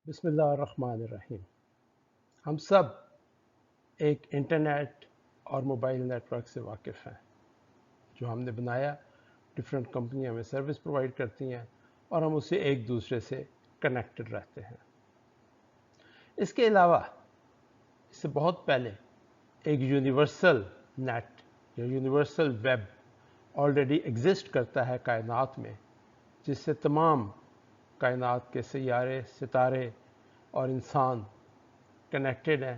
بسم اللہ الرحمن الرحیم. ہم سب ایک انٹرنیٹ اور موبائل نیٹ ورک سے واقف ہیں جو ہم نے بنایا. ڈفرینٹ کمپنیاں ہمیں سروس پرووائڈ کرتی ہیں اور ہم اس سے ایک دوسرے سے کنیکٹڈ رہتے ہیں. اس کے علاوہ اس سے بہت پہلے ایک یونیورسل نیٹ یا یونیورسل ویب آلریڈی ایگزسٹ کرتا ہے کائنات میں، جس سے تمام کائنات کے سیارے، ستارے اور انسان کنیکٹڈ ہیں،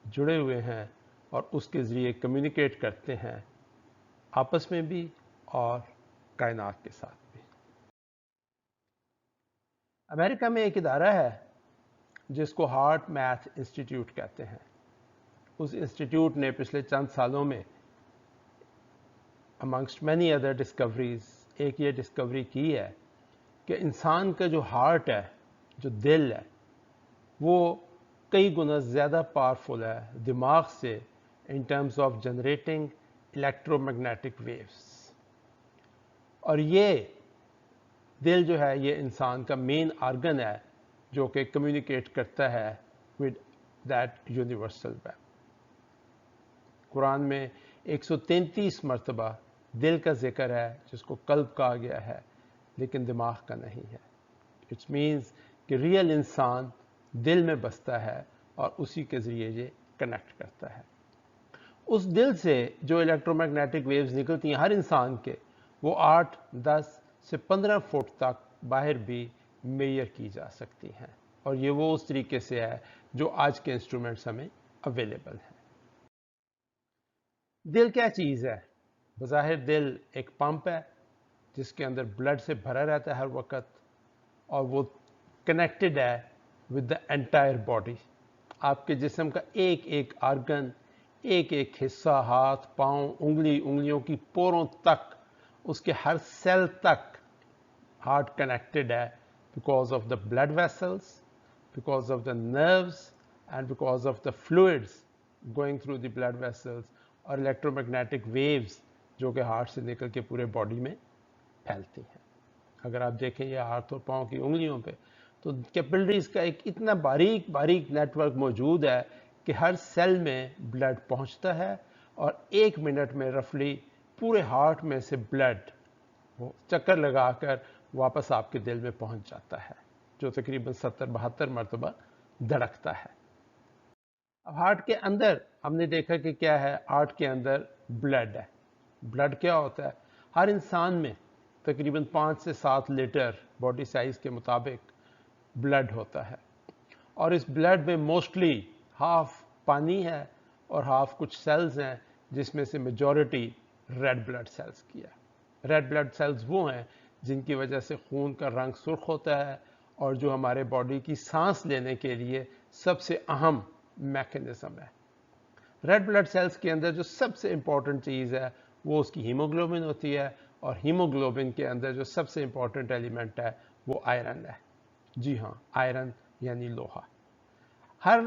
جڑے ہوئے ہیں اور اس کے ذریعے کمیونیکیٹ کرتے ہیں آپس میں بھی اور کائنات کے ساتھ بھی. امریکہ میں ایک ادارہ ہے جس کو ہارٹ میتھ انسٹیٹیوٹ کہتے ہیں. اس انسٹیٹیوٹ نے پچھلے چند سالوں میں amongst many other discoveries ایک یہ ڈسکوری کی ہے کہ انسان کا جو ہارٹ ہے، جو دل ہے، وہ کئی گنا زیادہ پاورفل ہے دماغ سے in terms of generating electromagnetic waves. اور یہ دل جو ہے یہ انسان کا مین آرگن ہے جو کہ کمیونیکیٹ کرتا ہے ود دیٹ یونیورسل ویب. قرآن میں 133 مرتبہ دل کا ذکر ہے جس کو قلب کہا گیا ہے، لیکن دماغ کا نہیں ہے. اٹس مینز کہ ریئل انسان دل میں بستا ہے اور اسی کے ذریعے یہ کنیکٹ کرتا ہے. اس دل سے جو الیکٹرو میگنیٹک ویوز نکلتی ہیں ہر انسان کے، وہ 8، 10 سے 15 فٹ تک باہر بھی میئر کی جا سکتی ہیں، اور یہ وہ اس طریقے سے ہے جو آج کے انسٹرومنٹس ہمیں اویلیبل ہیں. دل کیا چیز ہے؟ بظاہر دل ایک پمپ ہے جس کے اندر بلڈ سے بھرا رہتا ہے ہر وقت، اور وہ کنیکٹڈ ہے ود دا انٹائر باڈی. آپ کے جسم کا ایک ایک آرگن، ایک ایک حصہ، ہاتھ، پاؤں، انگلیوں کی پوروں تک، اس کے ہر سیل تک ہارٹ کنیکٹڈ ہے because of the blood vessels, because of the nerves and because of the fluids going through the blood vessels اور الیکٹرو میگنیٹک ویوز جو کہ ہارٹ سے نکل کے پورے باڈی میں پھیلتی ہیں. اگر آپ دیکھیں یہ ہاتھ اور پاؤں کی انگلیوں پہ تو کیپلریز کا ایک اتنا باریک باریک نیٹ ورک موجود ہے کہ ہر سیل میں بلڈ پہنچتا ہے، اور 1 منٹ میں رفلی پورے ہارٹ میں سے بلڈ چکر لگا کر واپس آپ کے دل میں پہنچ جاتا ہے، جو تقریباً 70-72 مرتبہ دھڑکتا ہے. اب ہارٹ کے اندر ہم نے دیکھا کہ کیا ہے، ہارٹ کے اندر بلڈ ہے. بلڈ کیا ہوتا ہے؟ ہر انسان میں تقریباً 5 سے 7 لیٹر باڈی سائز کے مطابق بلڈ ہوتا ہے، اور اس بلڈ میں موسٹلی ہاف پانی ہے اور ہاف کچھ سیلز ہیں جس میں سے میجورٹی ریڈ بلڈ سیلز کی ہے. ریڈ بلڈ سیلز وہ ہیں جن کی وجہ سے خون کا رنگ سرخ ہوتا ہے اور جو ہمارے باڈی کی سانس لینے کے لیے سب سے اہم میکینزم ہے. ریڈ بلڈ سیلز کے اندر جو سب سے امپورٹنٹ چیز ہے وہ اس کی ہیموگلوبن ہوتی ہے، اور ہیموگلوبن کے اندر جو سب سے امپورٹنٹ ایلیمنٹ ہے وہ آئرن ہے. جی ہاں، آئرن یعنی لوہا. ہر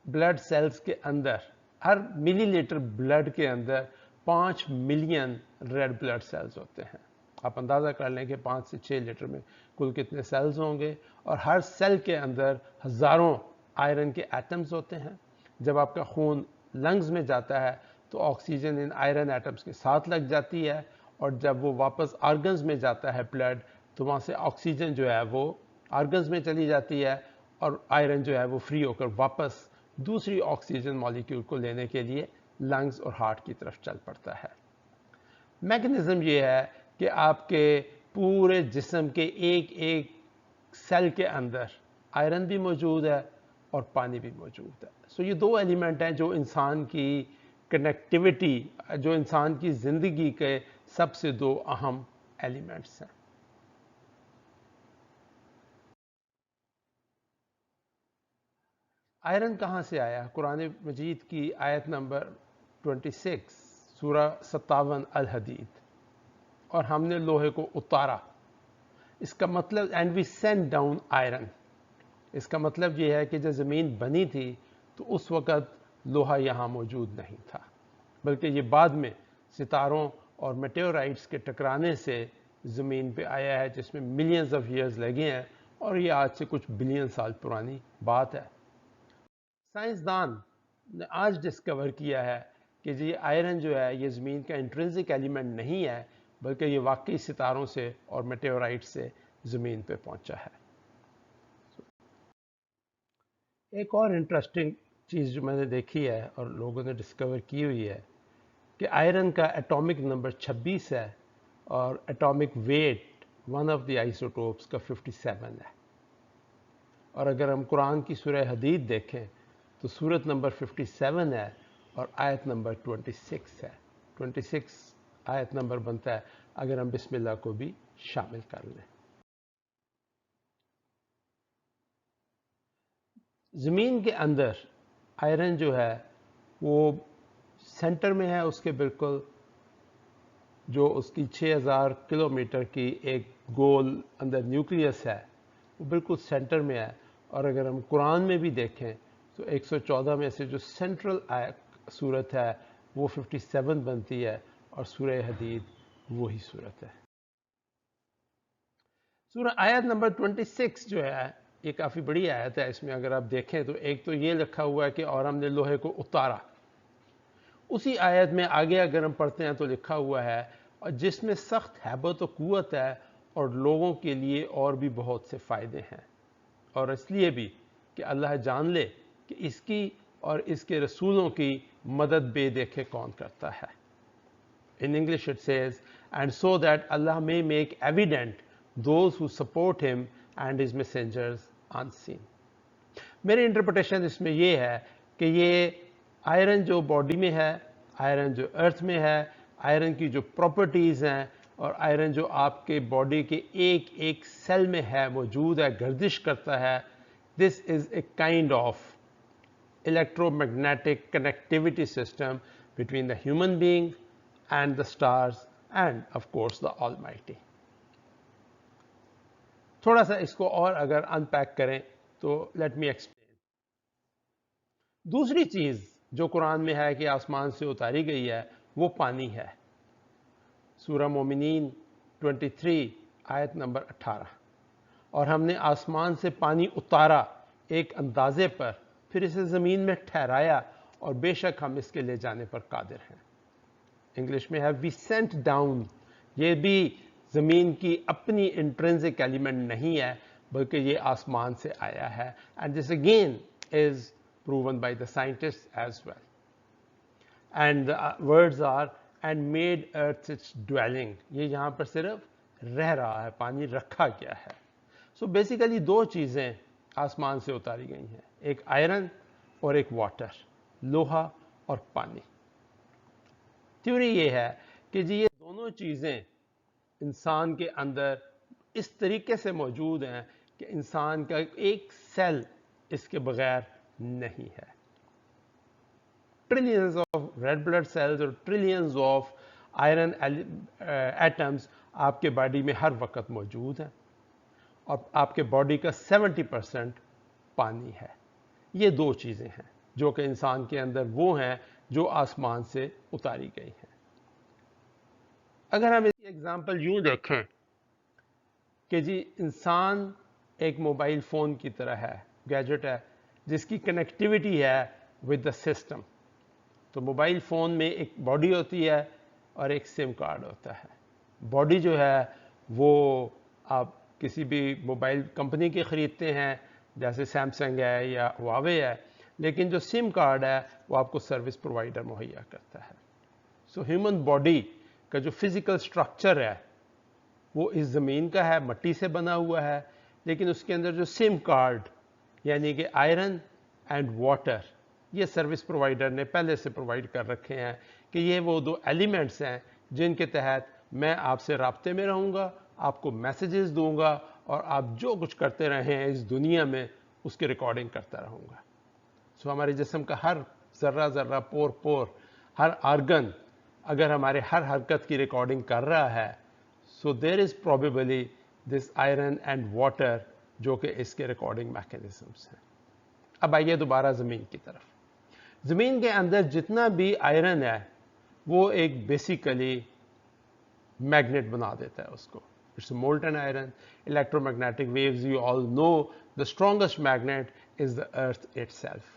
بلڈ سیلز کے اندر، ہر ملی لیٹر بلڈ کے اندر 5 ملین ریڈ بلڈ سیلز ہوتے ہیں. آپ اندازہ کر لیں کہ 5 سے 6 لیٹر میں کل کتنے سیلز ہوں گے، اور ہر سیل کے اندر ہزاروں آئرن کے ایٹمز ہوتے ہیں. جب آپ کا خون لنگز میں جاتا ہے تو آکسیجن ان آئرن ایٹمز کے ساتھ لگ جاتی ہے، اور جب وہ واپس آرگنز میں جاتا ہے بلڈ تو وہاں سے آکسیجن جو ہے وہ آرگنز میں چلی جاتی ہے، اور آئرن جو ہے وہ فری ہو کر واپس دوسری آکسیجن مالیکیول کو لینے کے لیے لنگز اور ہارٹ کی طرف چل پڑتا ہے. میکینزم یہ ہے کہ آپ کے پورے جسم کے ایک ایک سیل کے اندر آئرن بھی موجود ہے اور پانی بھی موجود ہے. سو یہ 2 ایلیمنٹ ہیں جو انسان کی کنیکٹیوٹی، جو انسان کی زندگی کے سب سے 2 اہم ایلیمنٹس ہیں. آئرن کہاں سے آیا؟ قرآن مجید کی آیت نمبر 26 سورہ 57 الحدید. اور ہم نے لوہے کو اتارا. اس کا مطلب and we send down iron, اس کا مطلب یہ ہے کہ جب زمین بنی تھی تو اس وقت لوہا یہاں موجود نہیں تھا، بلکہ یہ بعد میں ستاروں اور میٹیورائٹس کے ٹکرانے سے زمین پہ آیا ہے، جس میں ملینز آف ایئرز لگے ہیں اور یہ آج سے کچھ بلین سال پرانی بات ہے. سائنسدان نے آج ڈسکور کیا ہے کہ یہ آئرن جو ہے یہ زمین کا انٹرنسک ایلیمنٹ نہیں ہے بلکہ یہ واقعی ستاروں سے اور میٹیورائٹ سے زمین پہ پہنچا ہے. ایک اور انٹرسٹنگ چیز جو میں نے دیکھی ہے اور لوگوں نے ڈسکور کی ہوئی ہے کہ آئرن کا ایٹامک نمبر 26 ہے اور atomic weight one of the isotopes کا 57 ہے. اور اگر ہم قرآن کی سورہ حدید دیکھیں تو سورت نمبر 57 ہے اور آیت نمبر 26 ہے. 26 آیت نمبر بنتا ہے اگر ہم بسم اللہ کو بھی شامل کر لیں. زمین کے اندر آئرن جو ہے وہ سینٹر میں ہے اس کے بالکل، جو اس کی 6000 کلومیٹر کی ایک گول اندر نیوکلیس ہے وہ بالکل سینٹر میں ہے. اور اگر ہم قرآن میں بھی دیکھیں تو 114 میں سے جو سینٹرل صورت ہے وہ 57 بنتی ہے اور سورہ حدید وہی صورت ہے. سورہ آیت نمبر 26 جو ہے یہ کافی بڑی آیت ہے. اس میں اگر آپ دیکھیں تو ایک تو یہ لکھا ہوا ہے کہ اور ہم نے لوہے کو اتارا. اسی آیت میں آگے اگر ہم پڑھتے ہیں تو لکھا ہوا ہے اور جس میں سخت ہیبت و قوت ہے اور لوگوں کے لیے اور بھی بہت سے فائدے ہیں، اور اس لیے بھی کہ اللہ جان لے کہ اس کی اور اس کے رسولوں کی مدد بے دیکھے کون کرتا ہے. In English it says, and so that Allah may make evident those who support him and his messengers unseen. میری انٹرپریٹیشن اس میں یہ ہے کہ یہ آئرن جو باڈی میں ہے، آئرن جو ارتھ میں ہے، آئرن کی جو پراپرٹیز ہیں اور آئرن جو آپ کے باڈی کے ایک ایک سیل میں ہے، موجود ہے، گردش کرتا ہے، this is a kind of electromagnetic connectivity system between the human being and the stars and of course the Almighty. تھوڑا سا اس کو اور اگر انپیک کریں تو let me explain. دوسری چیز جو قرآن میں ہے کہ آسمان سے اتاری گئی ہے وہ پانی ہے. سورہ مومنین 23 آیت نمبر 18. اور ہم نے آسمان سے پانی اتارا ایک اندازے پر، پھر اسے زمین میں ٹھہرایا اور بے شک ہم اس کے لے جانے پر قادر ہیں. انگلش میں ہے وی سینٹ ڈاؤن. یہ بھی زمین کی اپنی انٹرنسک ایلیمنٹ نہیں ہے بلکہ یہ آسمان سے آیا ہے. And this again is proven by the scientist as well. And the words are and made earth its dwelling. یہ یہاں پر صرف رہ رہا ہے، پانی رکھا گیا ہے. سو بیسیکلی دو چیزیں آسمان سے اتاری گئی ہیں، ایک آئرن اور ایک واٹر، لوہا اور پانی. تھیوری یہ ہے کہ جی یہ دونوں چیزیں انسان کے اندر اس طریقے سے موجود ہیں کہ انسان کا ایک سیل اس کے بغیر نہیں ہے. Trillions of red blood cells اور ٹریلینز آف آئرن ایٹمز آپ کے باڈی میں ہر وقت موجود ہیں اور آپ کے باڈی کا 70% پانی ہے. یہ دو چیزیں ہیں جو کہ انسان کے اندر وہ ہیں جو آسمان سے اتاری گئی ہیں. اگر ہم اس کی ایگزامپل یوں دیکھیں کہ جی انسان ایک موبائل فون کی طرح ہے، گیجٹ ہے جس کی کنیکٹیوٹی ہے ود دا سسٹم. تو موبائل فون میں ایک باڈی ہوتی ہے اور ایک سم کارڈ ہوتا ہے. باڈی جو ہے وہ آپ کسی بھی موبائل کمپنی کے خریدتے ہیں جیسے سیمسنگ ہے یا ہواوے ہے، لیکن جو سم کارڈ ہے وہ آپ کو سروس پرووائڈر مہیا کرتا ہے. سو ہیومن باڈی کا جو فزیکل سٹرکچر ہے وہ اس زمین کا ہے، مٹی سے بنا ہوا ہے، لیکن اس کے اندر جو سم کارڈ یعنی کہ آئرن اینڈ واٹر، یہ سروس پرووائڈر نے پہلے سے پرووائڈ کر رکھے ہیں کہ یہ وہ دو ایلیمنٹس ہیں جن کے تحت میں آپ سے رابطے میں رہوں گا، آپ کو میسیجز دوں گا اور آپ جو کچھ کرتے رہے ہیں اس دنیا میں اس کی ریکارڈنگ کرتا رہوں گا. سو ہمارے جسم کا ہر ذرہ ذرہ، پور پور، ہر آرگن اگر ہمارے ہر حرکت کی ریکارڈنگ کر رہا ہے، so there is probably this iron and water جو کہ اس کے ریکارڈنگ میکینزمس ہیں. اب آئیے دوبارہ زمین کی طرف. زمین کے اندر جتنا بھی آئرن ہے وہ ایک بیسیکلی میگنیٹ بنا دیتا ہے اس کو. it's molten iron. Electromagnetic waves, you all know, the strongest magnet is the earth itself,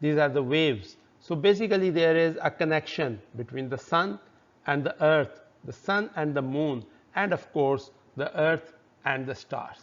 these are the waves. So basically there is a connection between the sun and the earth, the sun and the moon, and of course the earth and the stars.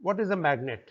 What is a magnet?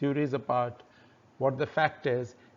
Theories apart, what the fact is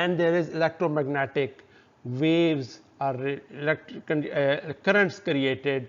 And there is electromagnetic waves or currents created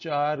4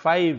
5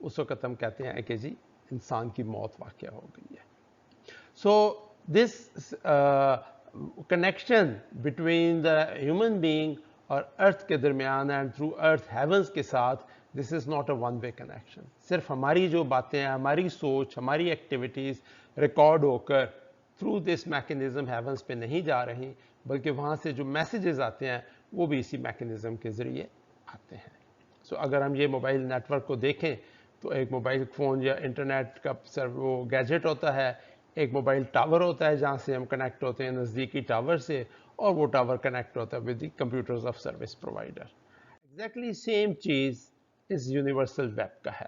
اس وقت ہم کہتے ہیں کہ جی انسان کی موت واقع ہو گئی ہے. So this connection between the human being اور ارتھ کے درمیان اینڈ تھرو ارتھ ہیونس کے ساتھ, this is not a one way connection. صرف ہماری جو باتیں ہیں, ہماری سوچ, ہماری ایکٹیویٹیز ریکارڈ ہو کر تھرو دس میکنزم ہیونس پہ نہیں جا رہی, بلکہ وہاں سے جو میسیجز آتے ہیں وہ بھی اسی میکنزم کے ذریعے آتے ہیں. سو اگر ہم یہ موبائل نیٹ ورک کو دیکھیں تو ایک موبائل فون یا انٹرنیٹ کا وہ گیجٹ ہوتا ہے, ایک موبائل ٹاور ہوتا ہے جہاں سے ہم کنیکٹ ہوتے ہیں نزدیکی ٹاور سے, اور وہ ٹاور کنیکٹ ہوتا ہے with the computers of service provider. Exactly same چیز اس یونیورسل ویب کا ہے.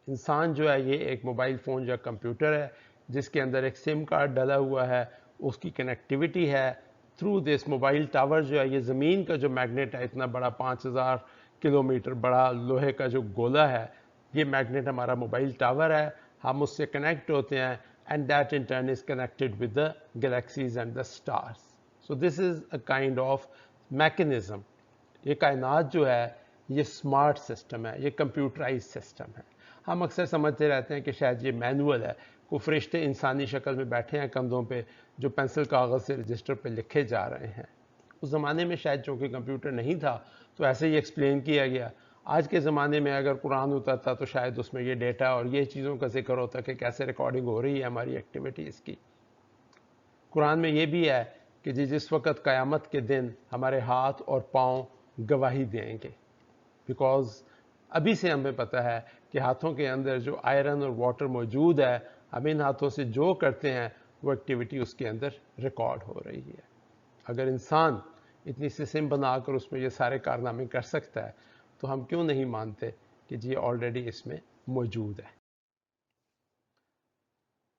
انسان جو ہے یہ ایک موبائل فون یا کمپیوٹر ہے جس کے اندر ایک سم کارڈ ڈلا ہوا ہے, اس کی کنیکٹیوٹی ہے تھرو دس موبائل ٹاور. جو ہے یہ زمین کا جو میگنیٹ ہے, اتنا بڑا 5000 کلومیٹر بڑا لوہے کا جو گولا ہے, یہ میگنیٹ ہمارا موبائل ٹاور ہے. ہم اس سے کنیکٹ ہوتے ہیں and that in turn is connected with the galaxies and the stars. So this is a kind of mechanism. یہ کائنات جو ہے یہ اسمارٹ سسٹم ہے, یہ کمپیوٹرائز سسٹم ہے. ہم اکثر سمجھتے رہتے ہیں کہ شاید یہ مینول ہے, کوئی فرشتے انسانی شکل میں بیٹھے ہیں کندھوں پہ جو پینسل کاغذ سے رجسٹر پہ لکھے جا رہے ہیں. اس زمانے میں شاید چونکہ کمپیوٹر نہیں تھا تو ایسے ہی ایکسپلین کیا گیا. آج کے زمانے میں اگر قرآن ہوتا تھا تو شاید اس میں یہ ڈیٹا اور یہ چیزوں کا ذکر ہوتا کہ کیسے ریکارڈنگ ہو رہی ہے ہماری ایکٹیویٹیز کی. قرآن میں یہ بھی ہے کہ جس وقت قیامت کے دن ہمارے ہاتھ اور پاؤں گواہی دیں گے, بیکاز ابھی سے ہمیں پتہ ہے کہ ہاتھوں کے اندر جو آئرن اور واٹر موجود ہے, ہم ان ہاتھوں سے جو کرتے ہیں وہ ایکٹیویٹی اس کے اندر ریکارڈ ہو رہی ہے. اگر انسان اتنی سسٹم بنا کر اس میں یہ سارے کارنامے کر سکتا ہے تو ہم کیوں نہیں مانتے کہ جی آلریڈی اس میں موجود ہے.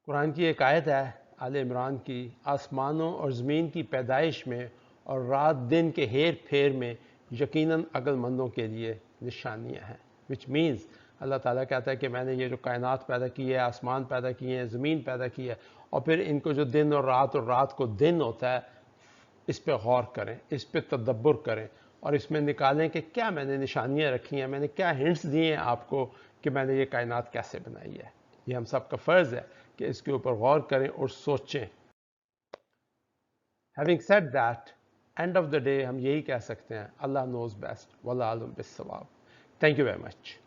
قرآن کی ایک آیت ہے آل عمران کی, آسمانوں اور زمین کی پیدائش میں اور رات دن کے ہیر پھیر میں یقیناً عقل مندوں کے لیے نشانیاں ہیں. وچ مینز اللہ تعالیٰ کہتا ہے کہ میں نے یہ جو کائنات پیدا کی ہے, آسمان پیدا کیے ہیں, زمین پیدا کی ہے, اور پھر ان کو جو دن اور رات کو دن ہوتا ہے, اس پہ غور کریں, اس پہ تدبر کریں, اور اس میں نکالیں کہ کیا میں نے نشانیاں رکھی ہیں, میں نے کیا ہنٹس دیے ہیں آپ کو کہ میں نے یہ کائنات کیسے بنائی ہے. یہ ہم سب کا فرض ہے کہ اس کے اوپر غور کریں اور سوچیں. Having said that, end of the day ہم یہی کہہ سکتے ہیں, اللہ knows best, واللہ عالم بالصواب. Thank you very much.